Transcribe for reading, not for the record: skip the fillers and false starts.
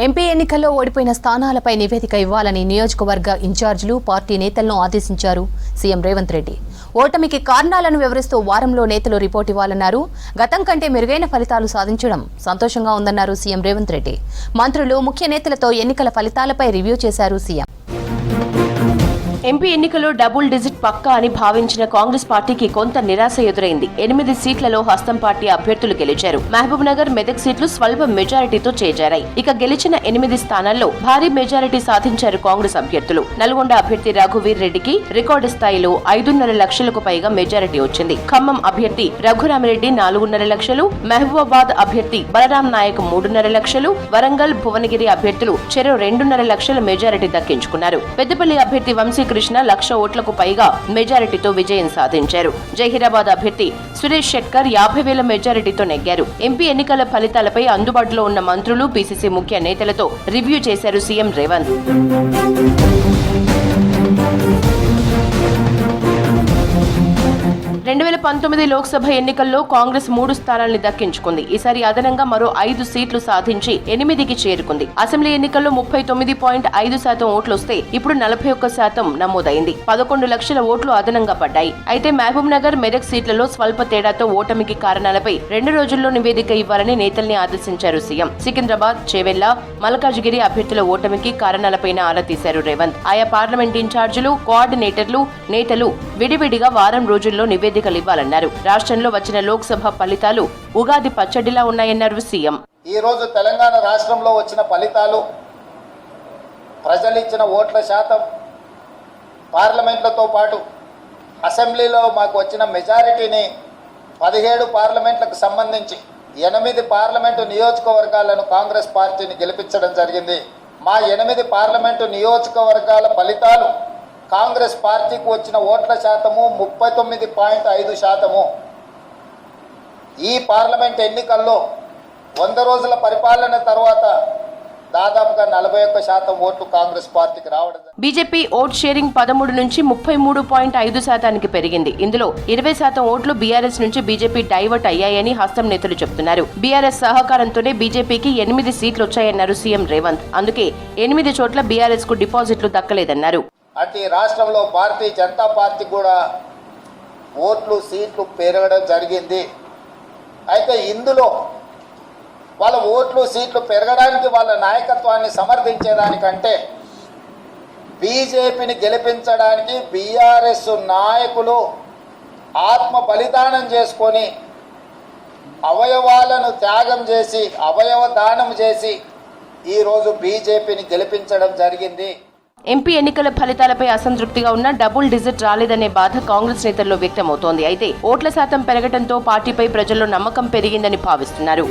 MP ఎన్నికల్లో ఓడిపోయిన స్థానాలపై నివేదిక ఇవ్వాలని నియోజకవర్గ ఇన్ఛార్జీలు పార్టీ నేతలను ఆదేశించారు సీఎం రేవంత్ రెడ్డి. ఓటమికి కారణాలను వివరిస్తూ వారంలో నేతలు రిపోర్ట్ ఇవ్వాలన్నారు. గతం కంటే మెరుగైన ఫలితాలు సాధించడం సంతోషంగా ఉందన్నారు సీఎం రేవంత్ రెడ్డి. మంత్రులు, ముఖ్య నేతలతో ఎన్నికల ఫలితాలపై రివ్యూ చేశారు సీఎం. ఎంపీ ఎన్నికల్లో డబుల్ డిజిట్ పక్కా అని భావించిన కాంగ్రెస్ పార్టీకి కొంత నిరాశ ఎదురైంది. 8 సీట్లలో హస్తం పార్టీ అభ్యర్థులు గెలిచారు. మహబూబ్ నగర్, మెదక్ సీట్లు స్వల్ప మెజారిటీతో చేజారాయి. ఇక గెలిచిన 8 స్థానాల్లో భారీ మెజారిటీ సాధించారు కాంగ్రెస్ అభ్యర్థులు. నల్గొండ అభ్యర్థి రఘువీర్ రెడ్డికి రికార్డు స్థాయిలో 5.5 లక్షలకు పైగా మెజారిటీ వచ్చింది. ఖమ్మం అభ్యర్థి రఘురామిరెడ్డి 4.5 లక్షలు, మహబూబాబాద్ అభ్యర్థి బలరాం నాయక్ 3.5 లక్షలు, వరంగల్, భువనగిరి అభ్యర్థులు చెరో 2.5 లక్షల మెజారిటీ దక్కించుకున్నారు. పెద్దపల్లి అభ్యర్థి వంశీ కృష్ణ 1,00,000 ఓట్లకు పైగా మెజారిటీతో విజయం సాధించారు. జహీరాబాద్ అభ్యర్థి సురేష్ శెట్కర్ 50,000 మెజారిటీతో నెగ్గారు. ఎంపీ ఎన్నికల ఫలితాలపై అందుబాటులో ఉన్న మంత్రులు, పీసీసీ ముఖ్య నేతలతో రివ్యూ చేశారు సీఎం రేవంత్. 2019 లోక్సభ ఎన్నికల్లో కాంగ్రెస్ 3 స్థానాల్ని దక్కించుకుంది. ఈసారి అదనంగా మరో 5 సీట్లు సాధించి 8కి చేరుకుంది. అసెంబ్లీ ఎన్నికల్లో 39.5% ఓట్లు వస్తే ఇప్పుడు 41% నమోదైంది. 11 లక్షల ఓట్లు అదనంగా పడ్డాయి. అయితే మహబూబ్ నగర్, మెదక్ సీట్లలో స్వల్ప తేడాతో ఓటమికి కారణాలపై 2 రోజుల్లో నివేదిక ఇవ్వాలని నేతల్ని ఆదేశించారు సీఎం. సికింద్రాబాద్, చేవెళ్ల, మల్కాజిగిరి అభ్యర్థుల ఓటమికి కారణాలపైన ఆరా తీశారు రేవంత్. ఆయా పార్లమెంట్ ఇన్ఛార్జీలు, కోఆర్డినేటర్లు, నేతలు విడివిడిగా వారం రోజుల్లో నివేదికలు ఇవ్వాలన్నారు. రాష్ట్రంలో వచ్చిన లోక్సభ ఫలితాలు ఉగాది పచ్చడిలా ఉన్నాయన్నారు సీఎం. ఈ రోజు తెలంగాణ రాష్ట్రంలో వచ్చిన ఫలితాలు, ప్రజలిచ్చిన ఓట్ల శాతం, పార్లమెంట్లతో పాటు అసెంబ్లీలో మాకు వచ్చిన మెజారిటీని 17 పార్లమెంట్లకు సంబంధించి 8 పార్లమెంటు నియోజకవర్గాలను కాంగ్రెస్ పార్టీని గెలిపించడం జరిగింది. మా 8 పార్లమెంటు నియోజకవర్గాల ఫలితాలు కాంగ్రెస్ పార్టీకి వచ్చిన ఓట్ల శాతము 39.5%. ఈ పార్లమెంట్ ఎన్నికల్లో 100 రోజుల పరిపాలన తర్వాత దాదాపుగా 41% ఓట్లు కాంగ్రెస్ పార్టీకి రావడం. బీజేపీ ఓట్ షేరింగ్ 13 నుంచి 33.5% పెరిగింది. ఇందులో 20% ఓట్లు బీఆర్ఎస్ నుంచి బీజేపీ డైవర్ట్ అయ్యాయని హస్తం నేతలు చెబుతున్నారు. బీఆర్ఎస్ సహకారంతోనే బీజేపీకి 8 సీట్లు వచ్చాయన్నారు సీఎం రేవంత్. అందుకే 8 చోట్ల బీఆర్ఎస్ కు డిపాజిట్లు దక్కలేదన్నారు. అంటే రాష్ట్రంలో భారతీయ జనతా పార్టీ కూడా ఓట్లు, సీట్లు పెరగడం జరిగింది. అయితే ఇందులో వాళ్ళ ఓట్లు, సీట్లు పెరగడానికి వాళ్ళ నాయకత్వాన్ని సమర్థించేదానికంటే బీజేపీని గెలిపించడానికి బీఆర్ఎస్ నాయకులు ఆత్మ బలిదానం చేసుకొని అవయవాలను త్యాగం చేసి, అవయవ దానం చేసి ఈరోజు బీజేపీని గెలిపించడం జరిగింది. ఎంపీ ఎన్నికల ఫలితాలపై అసంతృప్తిగా ఉన్న డబుల్ డిజిట్ రాలేదనే బాధ కాంగ్రెస్ నేతల్లో వ్యక్తమవుతోంది. అయితే ఓట్ల శాతం పెరగడంతో పార్టీపై ప్రజల్లో నమ్మకం పెరిగిందని భావిస్తున్నారు.